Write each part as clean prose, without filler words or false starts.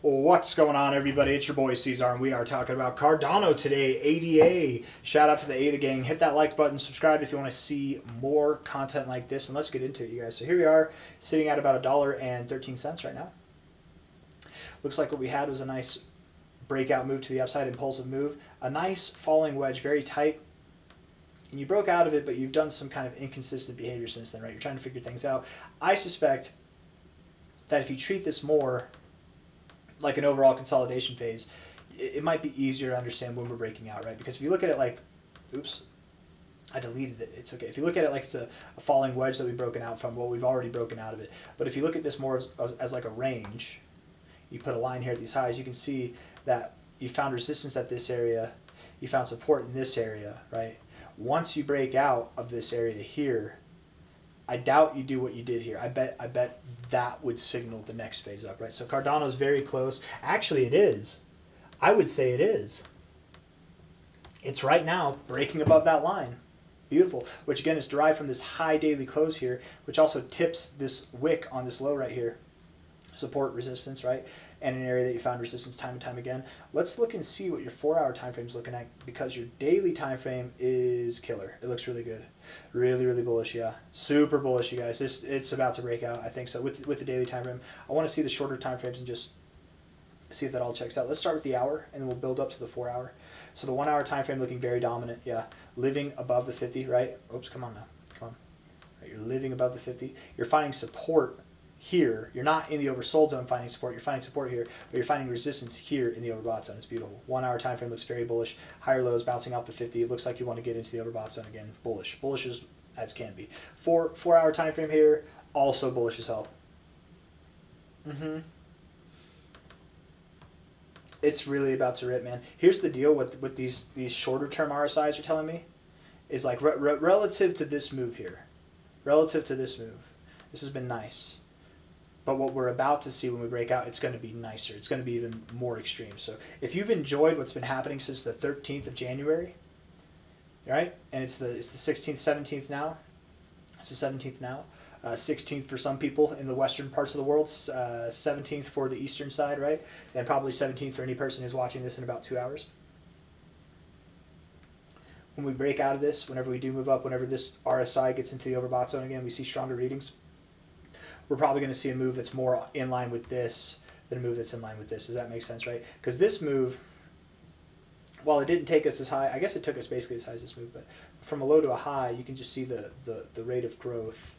What's going on, everybody? It's your boy C-Zar, and we are talking about Cardano today, ADA. Shout out to the ADA gang. Hit that like button, subscribe if you want to see more content like this, and let's get into it, you guys. So here we are, sitting at about $1.13 right now. Looks like what we had was a nice breakout move to the upside, impulsive move. A nice falling wedge, very tight. And you broke out of it, but you've done some kind of inconsistent behavior since then, right? You're trying to figure things out. I suspect that if you treat this more like an overall consolidation phase, it might be easier to understand when we're breaking out, right? Because if you look at it like, oops, I deleted it. It's okay. If you look at it like it's a falling wedge that we've broken out from, well, we've already broken out of it. But if you look at this more as like a range, you put a line here at these highs, you can see that you found resistance at this area, you found support in this area, right? Once you break out of this area here, I doubt you do what you did here. I bet that would signal the next phase up, right? So Cardano is very close. Actually, it is. I would say it is. It's right now breaking above that line. Beautiful. Which again is derived from this high daily close here, which also tips this wick on this low right here. Support, resistance, right? And an area that you found resistance time and time again. Let's look and see what your 4-hour time frame is looking at, because your daily time frame is killer. It looks really good. Really, really bullish, yeah. Super bullish, you guys. It's about to break out, I think so, with the daily time frame. I want to see the shorter time frames and just see if that all checks out. Let's start with the hour, and then we'll build up to the 4-hour. So the 1-hour time frame looking very dominant, yeah. Living above the 50, right? Oops, come on now. Come on. Right, you're living above the 50. You're finding support here. You're not in the oversold zone finding support. You're finding support here, but you're finding resistance here in the overbought zone. It's beautiful. 1-hour time frame looks very bullish. Higher lows bouncing off the 50. It looks like you want to get into the overbought zone again. Bullish. Bullish as can be. 4-hour time frame here, also bullish as hell. It's really about to rip, man. Here's the deal with these shorter term RSIs are telling me, is like relative to this move here. Relative to this move, this has been nice. But what we're about to see when we break out, it's going to be nicer. It's going to be even more extreme. So if you've enjoyed what's been happening since the 13th of January, right? And it's the 16th, 17th now. It's the 17th now. 16th for some people in the western parts of the world. 17th for the eastern side, right? And probably 17th for any person who's watching this in about 2 hours. When we break out of this, whenever we do move up, whenever this RSI gets into the overbought zone again, we see stronger readings. We're probably going to see a move that's more in line with this than a move that's in line with this. Does that make sense, right? Because this move, while it didn't take us as high, I guess it took us basically as high as this move, but from a low to a high, you can just see the rate of growth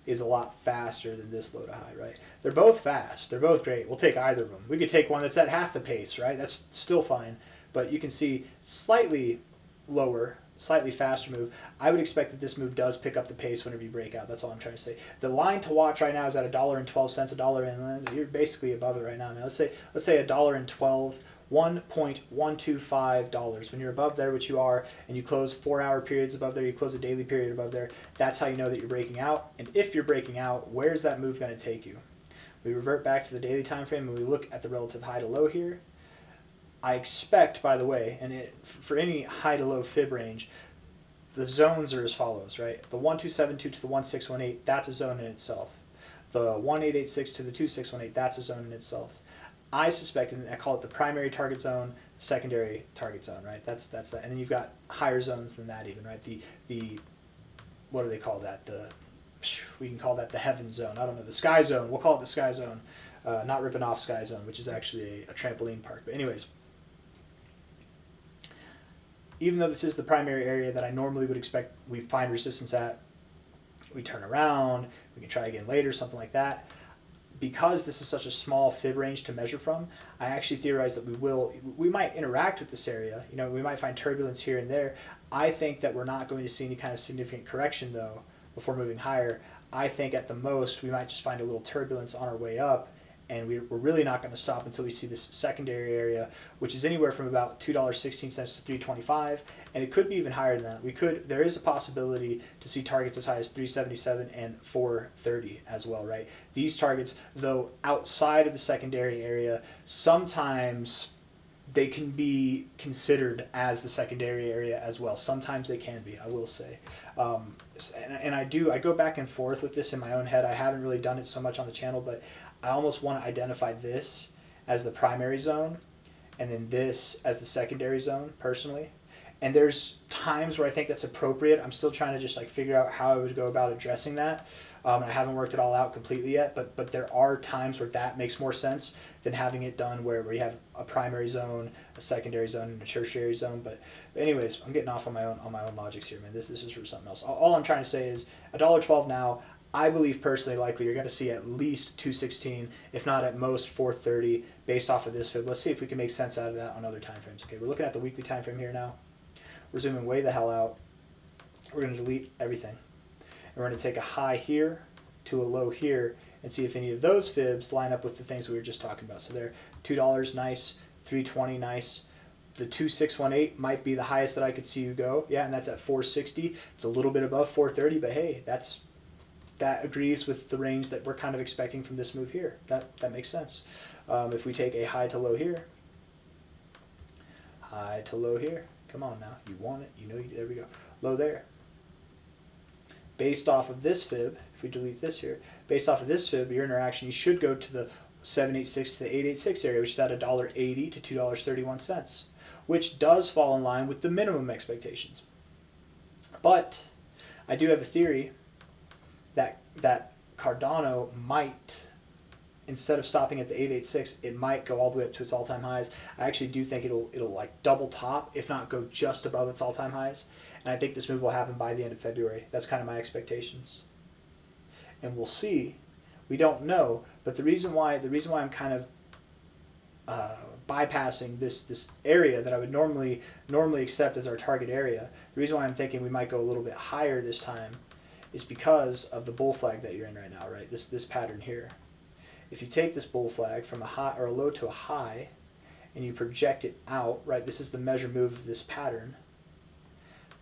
is a lot faster than this low to high, right? They're both fast. They're both great. We'll take either of them. We could take one that's at half the pace, right? That's still fine. But you can see slightly lower, slightly faster move. I would expect that this move does pick up the pace whenever you break out. That's all I'm trying to say. The line to watch right now is at $1.12, $1, you're basically above it right now, man. Let's say $1.12, $1.125. When you're above there, which you are, and you close 4-hour periods above there, you close a daily period above there, that's how you know that you're breaking out. And if you're breaking out, where's that move going to take you? We revert back to the daily time frame and we look at the relative high to low here. I expect, by the way, and for any high to low fib range, the zones are as follows, right? The 1272 to the 1618, that's a zone in itself. The 1886 to the 2618, that's a zone in itself. I suspect, and I call it the primary target zone, secondary target zone, right? That's that. And then you've got higher zones than that even, right? The what do they call that? We can call that the heaven zone. I don't know, the sky zone. We'll call it the sky zone. Not ripping off sky zone, which is actually a trampoline park. But anyways, even though this is the primary area that I normally would expect we find resistance at, we turn around, we can try again later, something like that. Because this is such a small fib range to measure from, I actually theorize that we might interact with this area. You know, we might find turbulence here and there. I think that we're not going to see any kind of significant correction though before moving higher. I think at the most we might just find a little turbulence on our way up, and we're really not going to stop until we see this secondary area, which is anywhere from about $2.16 to $3.25, and it could be even higher than that. There is a possibility to see targets as high as $3.77 and $4.30 as well, right? These targets, though outside of the secondary area, sometimes they can be considered as the secondary area as well. Sometimes they can be, I will say. And I go back and forth with this in my own head. I haven't really done it so much on the channel, but I almost want to identify this as the primary zone, and then this as the secondary zone, personally. And there's times where I think that's appropriate. I'm still trying to just like figure out how I would go about addressing that. I haven't worked it all out completely yet, but there are times where that makes more sense than having it done where you have a primary zone, a secondary zone, and a tertiary zone. But anyways, I'm getting off on my own logics here, man. This is for something else. All I'm trying to say is $1.12 now. I believe personally, likely you're going to see at least 216, if not at most 430, based off of this fib. Let's see if we can make sense out of that on other time frames. Okay, we're looking at the weekly time frame here now. We're zooming way the hell out. We're going to delete everything. And we're going to take a high here to a low here and see if any of those fibs line up with the things we were just talking about. So there, $2, nice. $3.20, nice. The 2618 might be the highest that I could see you go. Yeah, and that's at 460. It's a little bit above 430, but hey, that agrees with the range that we're kind of expecting from this move here. That makes sense. If we take a high to low here, high to low here. Come on now, you want it, you know, there we go. Low there. Based off of this fib, if we delete this here, based off of this fib, your interaction, you should go to the 786 to the 886 area, which is at $1.80 to $2.31, which does fall in line with the minimum expectations. But I do have a theory that Cardano might, instead of stopping at the 886, it might go all the way up to its all-time highs. I actually do think it'll like double top, if not go just above its all-time highs. And I think this move will happen by the end of February. That's kind of my expectations. And we'll see. We don't know, but the reason why I'm kind of bypassing this area that I would normally accept as our target area, the reason why I'm thinking we might go a little bit higher this time is because of the bull flag that you're in right now, right? This pattern here. If you take this bull flag from a high or a low to a high and you project it out, right, this is the measure move of this pattern.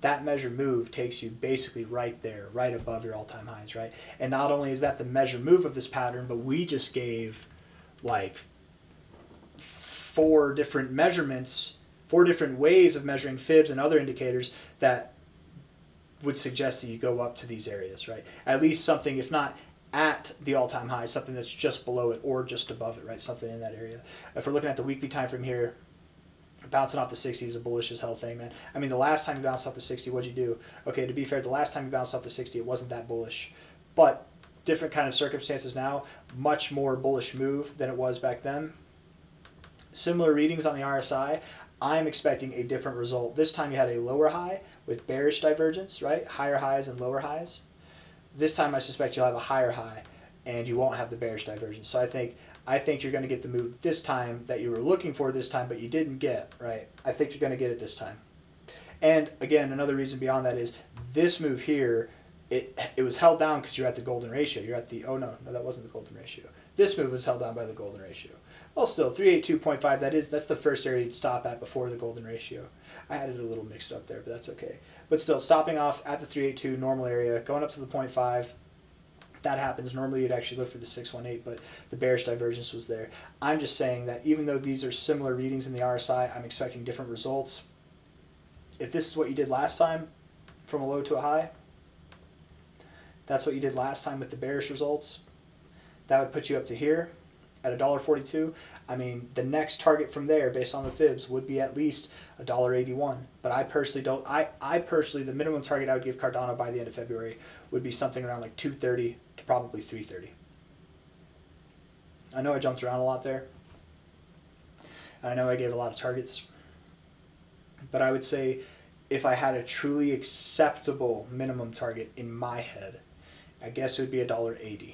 That measure move takes you basically right there, right above your all-time highs, right? And not only is that the measure move of this pattern, but we just gave like 4 different measurements, 4 different ways of measuring fibs and other indicators that would suggest that you go up to these areas, right? At least something, if not at the all-time high, something that's just below it or just above it, right? Something in that area. If we're looking at the weekly time frame here, bouncing off the 60 is a bullish as hell thing, man. I mean, the last time you bounced off the 60, what'd you do? Okay, to be fair, the last time you bounced off the 60, it wasn't that bullish. But different kind of circumstances now, much more bullish move than it was back then. Similar readings on the RSI. I'm expecting a different result. This time you had a lower high with bearish divergence, right? Higher highs and lower highs. This time I suspect you'll have a higher high and you won't have the bearish divergence. So I think you're going to get the move this time that you were looking for this time, but you didn't get, right? I think you're going to get it this time. And again, another reason beyond that is this move here, it was held down because you're at the golden ratio. You're at the, oh no, that wasn't the golden ratio. This move was held down by the golden ratio. Well, still, 382.5, that's the first area you'd stop at before the golden ratio. I had it a little mixed up there, but that's okay. But still, stopping off at the 382 normal area, going up to the 0.5, that happens. Normally you'd actually look for the 618, but the bearish divergence was there. I'm just saying that even though these are similar readings in the RSI, I'm expecting different results. If this is what you did last time, from a low to a high, that's what you did last time with the bearish results, that would put you up to here at $1.42. I mean, the next target from there, based on the fibs, would be at least $1.81. But I personally don't. I personally, the minimum target I would give Cardano by the end of February would be something around like 230 to probably 330. I know I jumped around a lot there. I know I gave a lot of targets. But I would say if I had a truly acceptable minimum target in my head, I guess it would be $1.80.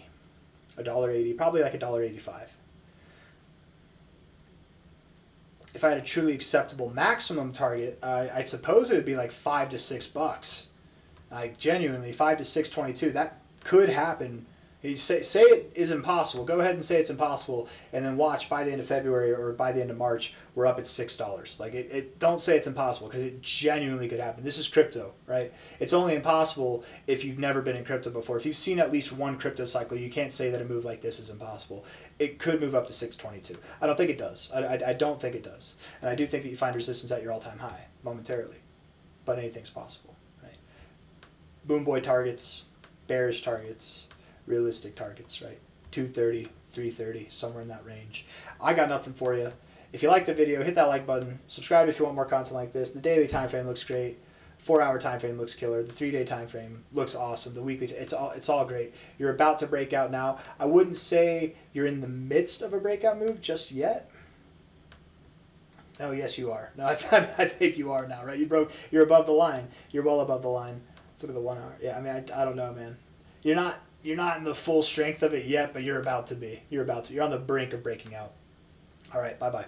$1.80, probably like $1.85. If I had a truly acceptable maximum target, I suppose it would be like $5 to $6. Like genuinely, $5 to $6.22. That could happen. You say it is impossible. Go ahead and say it's impossible, and then watch by the end of February or by the end of March, we're up at $6. Like don't say it's impossible, because it genuinely could happen. This is crypto, right? It's only impossible if you've never been in crypto before. If you've seen at least one crypto cycle, you can't say that a move like this is impossible. It could move up to 622. I don't think it does. I don't think it does. And I do think that you find resistance at your all-time high momentarily, but anything's possible, right? Boom boy targets, bearish targets, realistic targets, right? 230, 330, somewhere in that range. I got nothing for you. If you like the video, hit that like button. Subscribe if you want more content like this. The daily time frame looks great. 4-hour time frame looks killer. The 3-day time frame looks awesome. The weekly, it's all great. You're about to break out now. I wouldn't say you're in the midst of a breakout move just yet. Oh yes, you are. No, I think you are now, right? You're above the line. You're well above the line. Let's look at the 1 hour. Yeah, I mean, I don't know, man. You're not in the full strength of it yet, but you're about to be. You're on the brink of breaking out. All right, bye bye.